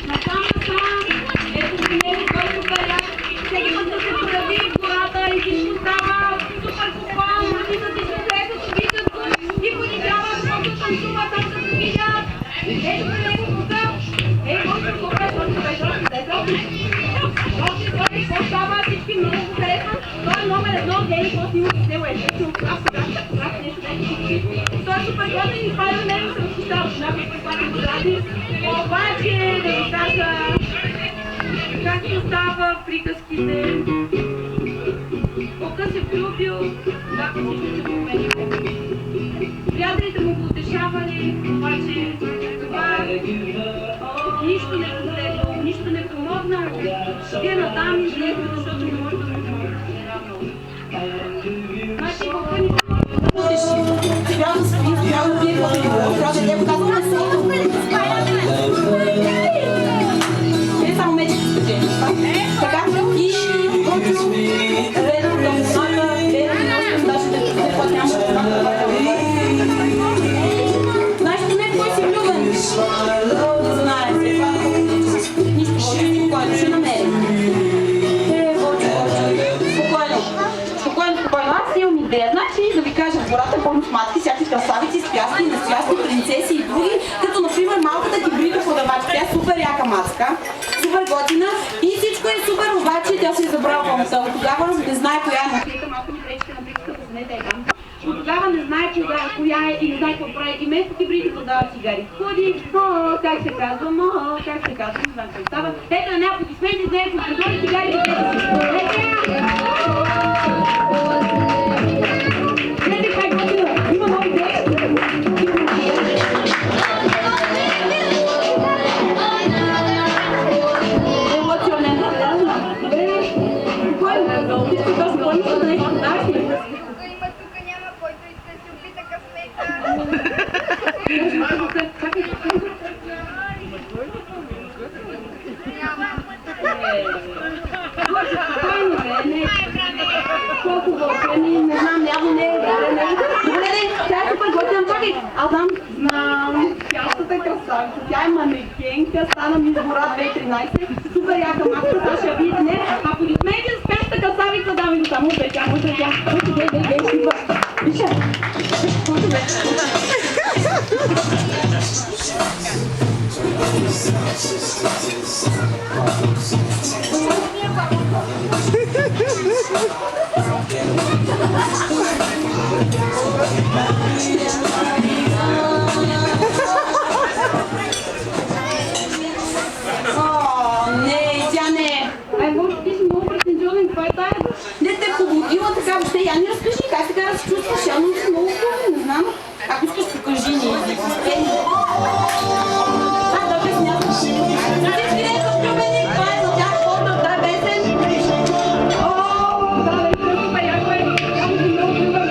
Насам, ето си него, който паря, всеки път да се появи в гората и всичко става супер буквално, влизат и се срещат, виждат го и понижават, защото танцуват, там да се видят. Ето при него тук, който го беше, какво става, всички много го харесват. Той е номер едно, гей, какво снимат с него е нещо, той е супер готин и това е за него се възхищава с някакви предпазни подрати. Обаче да ви кажа както става в приказките. Ока се влюбил, когато всичко се променило. Приятелите му го утешавали, обаче това нищо не помогна, нищо не помогна. Вие натам и жлето, защото не може да му помогне. Значи вълка ни трябва да спи, трябва да пие по-добро, трябва да те показва на селото. Не само мечките стъже. Така, и редно към знака, редно нощем, даже да път няма да знаеш поне кой си влюбен. Да знае, все пак. Нищо, спокойно, ще намерим. Спокойно, аз имам идея. Значи да ви кажа, в гората е пълно с матки, всякакви красавици, спясти, настоящи принцеси и други, като например малката тигрида продавачка. Тя е супер яка мацка, супер готина и всичко е супер, обаче тя се е забрала пълната. Тогава не знае коя е матрика, малко ми пречите на приказката, познете е там. Но тогава не знае коя е и не знае какво прави. И вместо тигрите продава цигари. Ходи, как се казва, не знам какво става. Ето на някакво аплодисменти, за някакво продори цигари и тези си. Гледай как готина, има нови идеи. Не знам, явно не е. Добре, тя е супер готина. Чакай, аз знам. Тястата красавица. Тя е манекенка, стана ми Гора 2013. Супер яка маска, сега ще я видите. Не, аплодисменти с пястата красавица, дами го само бе, тя. Вижте. Не, тя не е. Може ти си много претензионен, това е тая. Не те побудила така, въобще я ни разкажи как така да се чувстваш, явно си много хубаво, не знам. Ако искаш, покажи ни. Добре, смятам. Всички не са влюбени, това е за тях хората, да, песен. Да, бе, супер, яко е. Явно си много влюбен.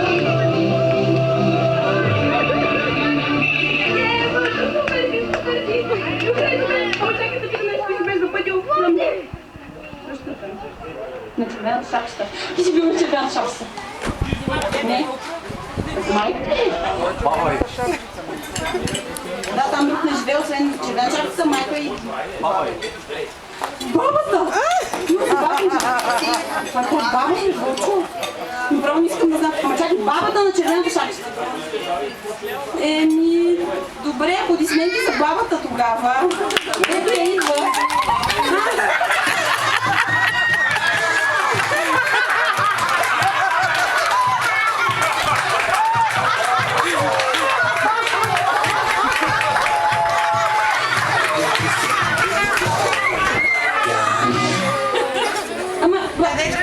Чакай да видим нещо, си без запътил. На червената шапчета. Ти си бил на червената шапчета. Не? Май? Да, там друг не живее, освен червената шапчета, майка и... Бабата! Това е баба ми, Вълчо. Направо не искам да знам. Ама чакай, бабата на червената шапчета. Добре, аплодисменти за бабата тогава. Ето я идва.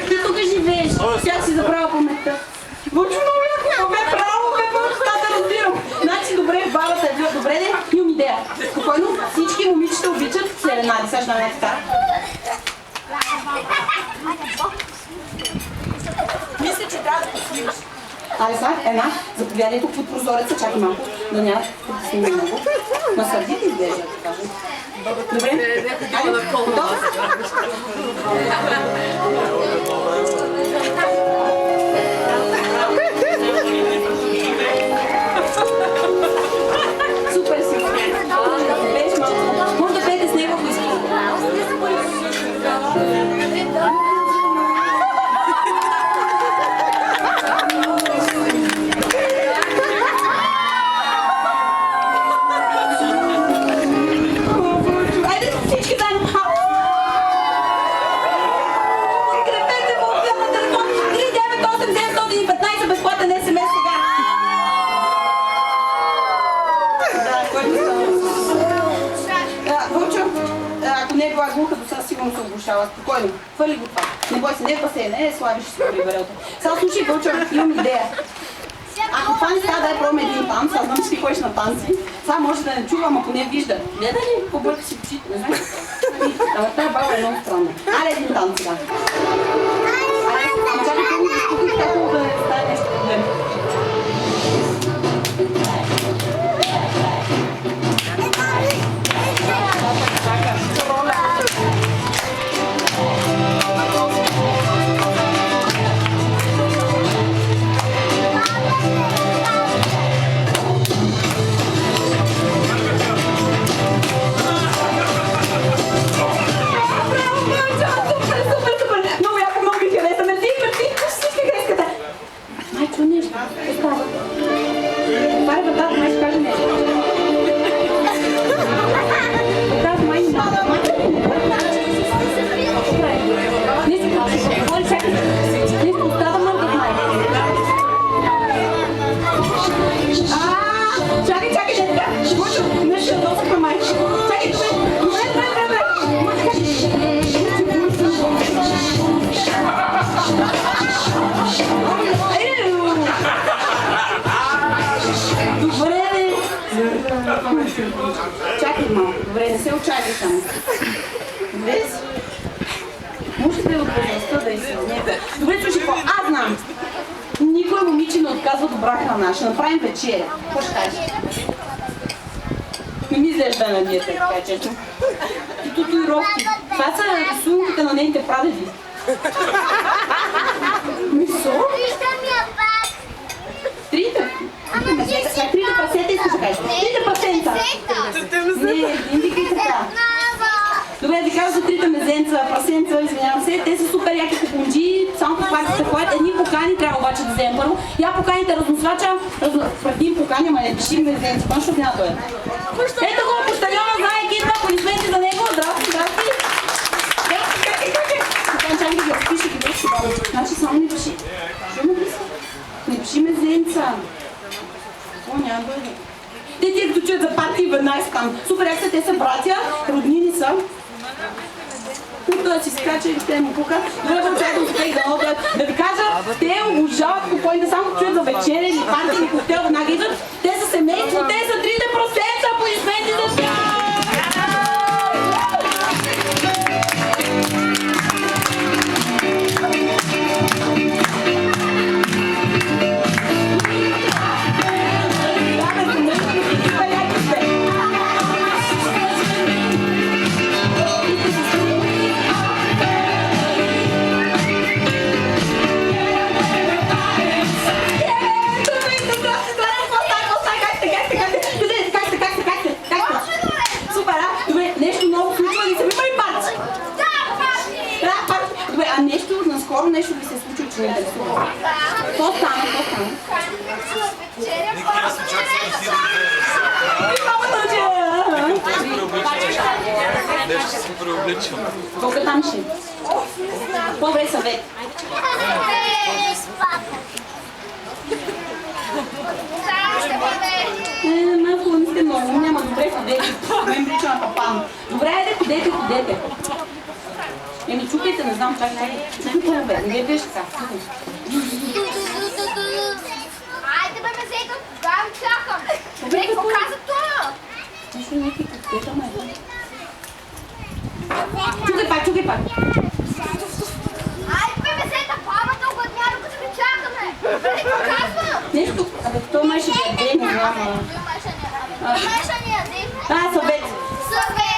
Ти тук живееш, сега си забрала паметта. Вълчо, много яко, бе право, да разбирам. Значи, добре, бабата е била, добре, имам идея. Спокойно, всички момичета обичат серенади, сега ще намеря така. Мисля, че трябва да посвириш. Айде сега, една, заповядай тук под прозореца, чакай малко, да няма да снимем много. Насърдите изглежда, да кажем. Добре? Айде, готова? Супер си! Пееш малко. Може да пеете с него, ако искате. ако не е била глуха, до сега сигурно се оглушава. Спокойно, хвърли го това. Не бой се, не е басейн, не е слаби, ще се прибере. Сега слушай, Вълчо, имам идея. Ако това не става да я пробваме един танц, аз знам, че ти ходиш на танци. Сега може да не чувам, ако не вижда. Гледа ли, побърка си очите, не знам. Ама тази баба е много странна. Аре един танц, да. Аре, ама чакай, какво да изпукай, така да не стане нещо проблем. Чакай малко, добре, не се очакай само. Добре си? Може да е от възрастта да изсъзнете. Добре, слушай, аз знам. Никой момиче не отказва добра храна. Ще направим вечеря. Какво ще кажеш? Не ми изглежда на диета, така честно. И татуировки. Това са рисунките на нейните прадеди. Мисо? Трите? Трите прасета искаш да кажеш. Трите прасенца. Не, индика и така. Добре, ви кажа за трите мезенца, прасенца, извинявам се. Те са супер яки купунджи, само по факта се ходят. Едни покани трябва обаче да вземем първо. Я поканите разносвача, преди покани, ама не пиши мезенца, защото няма той. Ето го, почтальона, знае екипа, аплодисменти за него. Здрасти, здрасти. Чакай ги разпиши, ги върши баба. Значи само не пиши. Що ме писа? Не пиши мезенца. О, няма бъде. Те тия като чуят за партии веднага са там. Супер, як са, те са братя, роднини са. Тук да си скача и те му пука. Добре, бъдете да ви кажа, те обожават купоните, само чуят за вечеря или партия или коктейл веднага идват. Те са семейство, те са 3%, аплодисменти за тях! Скоро нещо ви се случи, че не интересува. Какво стана? Нещо се преобличам. Колко там ще? По-добре съвет. Малко не сте много, няма добре ходете. Мен прилича на папан. Добре, айде, ходете. Еми, чукайте, не знам, чакай. Чукай по-добре, не гледаш така. Айде бе, мезейка, да ви чакам. Добре, какво каза това? Нещо някакви коктейта, май. Чукай пак. Айде бе, мезейка, бабата огладня, докато ви чакаме. Добре, какво казва? Нещо, то май ще яде, не знам. Май ще ни яде. Съвет. Съвет.